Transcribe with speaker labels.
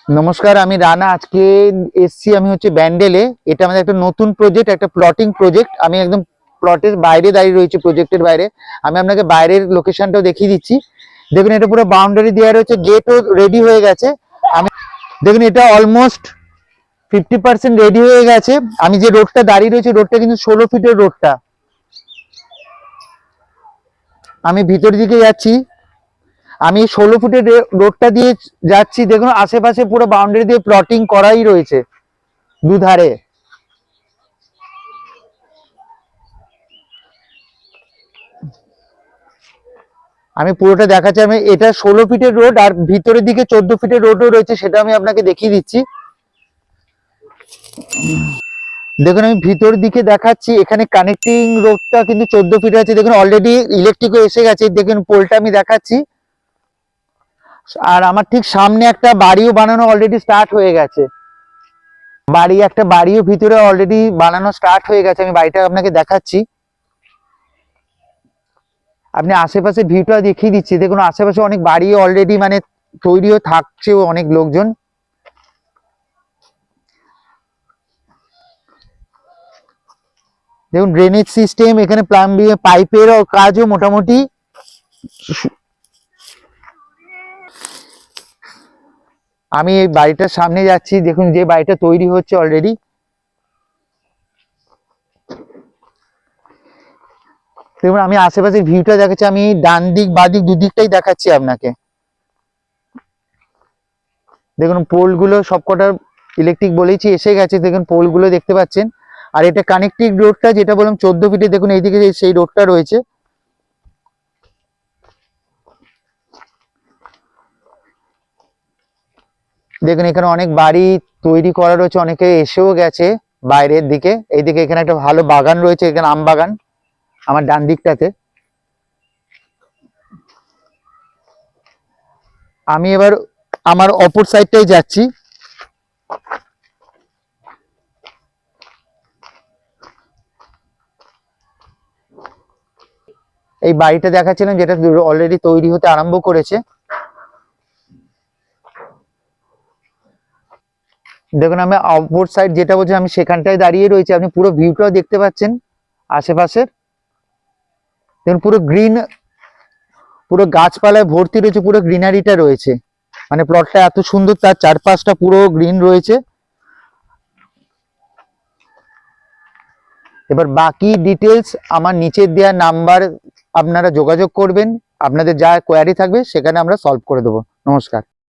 Speaker 1: নমস্কার, আমি রানা। আজকে এসছি আমি হচ্ছে ব্যান্ডেলে। এটা আমাদের একটা নতুন প্রজেক্ট, একটা প্লটিং প্রজেক্ট। আমি একদম প্লটের বাইরে দাঁড়িয়ে রয়েছি, প্রজেক্টের বাইরে। আমি আপনাকে বাইরের লোকেশনটাও দেখিয়ে দিচ্ছি। দেখুন, এটা পুরো বাউন্ডারি দেওয়া রয়েছে, গেটও রেডি হয়ে গেছে। আমি দেখুন, এটা অলমোস্ট 50% রেডি হয়ে গেছে। আমি যে রোডটা দাঁড়িয়ে রয়েছি, রোডটা কিন্তু 16 ফিটের রোডটা। আমি ভিতর দিকে যাচ্ছি। আমি 16 ফুটের রোডটা দিয়ে যাচ্ছি। দেখুন, আশেপাশে পুরো বাউন্ডারি দিয়ে প্লটিং করাই রয়েছে দুধারে। আমি পুরোটা দেখাচ্ছি। আমি এটা 16 ফিটের রোড, আর ভিতরের দিকে 14 ফিটের রোডও রয়েছে, সেটা আমি আপনাকে দেখিয়ে দিচ্ছি। দেখুন, আমি ভিতর দিকে দেখাচ্ছি। এখানে কানেক্টিং রোডটা কিন্তু 14 ফিট আছে। দেখুন, অলরেডি ইলেকট্রিকও এসে গেছে। দেখুন, পোলটা আমি দেখাচ্ছি। আর আমার ঠিক সামনে একটা বাড়িও বানানো অলরেডি স্টার্ট হয়ে গেছে। একটা বাড়িও ভিতরে অলরেডি বানানো স্টার্ট হয়ে গেছে। আমি বাড়িটা আপনাকে দেখাচ্ছি। আপনি আশেপাশে ভিউটা দেখিয়ে দিচ্ছি। দেখুন, আশেপাশে অনেক বাড়ি অলরেডি মানে তৈরিও থাকছেও অনেক লোকজন। দেখুন, ড্রেনেজ সিস্টেম, এখানে প্লাম্বিং পাইপের কাজও মোটামুটি। আমি এই বাড়িটার সামনে যাচ্ছি। দেখুন, যে বাড়িটা তৈরি হচ্ছে অলরেডি। দেখুন, আমি আশেপাশের ভিউটা দেখাচ্ছি। আমি ডান দিক বাঁ দিক দুদিকটাই দেখাচ্ছি আপনাকে। দেখুন, পোলগুলো সবকটা ইলেকট্রিক বলেছি এসে গেছে। দেখুন, পোলগুলো দেখতে পাচ্ছেন। আর এটা কানেক্টিং রোডটা যেটা বললাম 14 ফিটে। দেখুন, এইদিকে সেই রোডটা রয়েছে। দেখুন, এখানে অনেক বাড়ি তৈরি করা রয়েছে, অনেকে এসেও গেছে বাইরের দিকে। এইদিকে এখানে একটা ভালো বাগান রয়েছে, এখানে আম বাগান আমার ডান দিকটাতে। আমি এবার আমার অপর সাইডটাই যাচ্ছি। এই বাড়িটা দেখাচ্ছিলাম, যেটা অলরেডি তৈরি হতে আরম্ভ করেছে। দেখুন, আমি অপর সাইড যেটা বলছি, আমি সেখানটায় দাঁড়িয়ে রয়েছি। আপনি পুরো ভিউটাও দেখতে পাচ্ছেন আশেপাশের। দেখুন, পুরো গ্রিন, পুরো গাছপালায় ভর্তি রয়েছে, পুরো গ্রিনারিটা রয়েছে। মানে প্লটটা এত সুন্দর, তার চারপাশটা পুরো গ্রিন রয়েছে। এবার বাকি ডিটেলস আমার নিচের দেওয়া নাম্বার আপনারা যোগাযোগ করবেন। আপনাদের যা কোয়ারি থাকবে সেখানে আমরা সলভ করে দেবো। নমস্কার।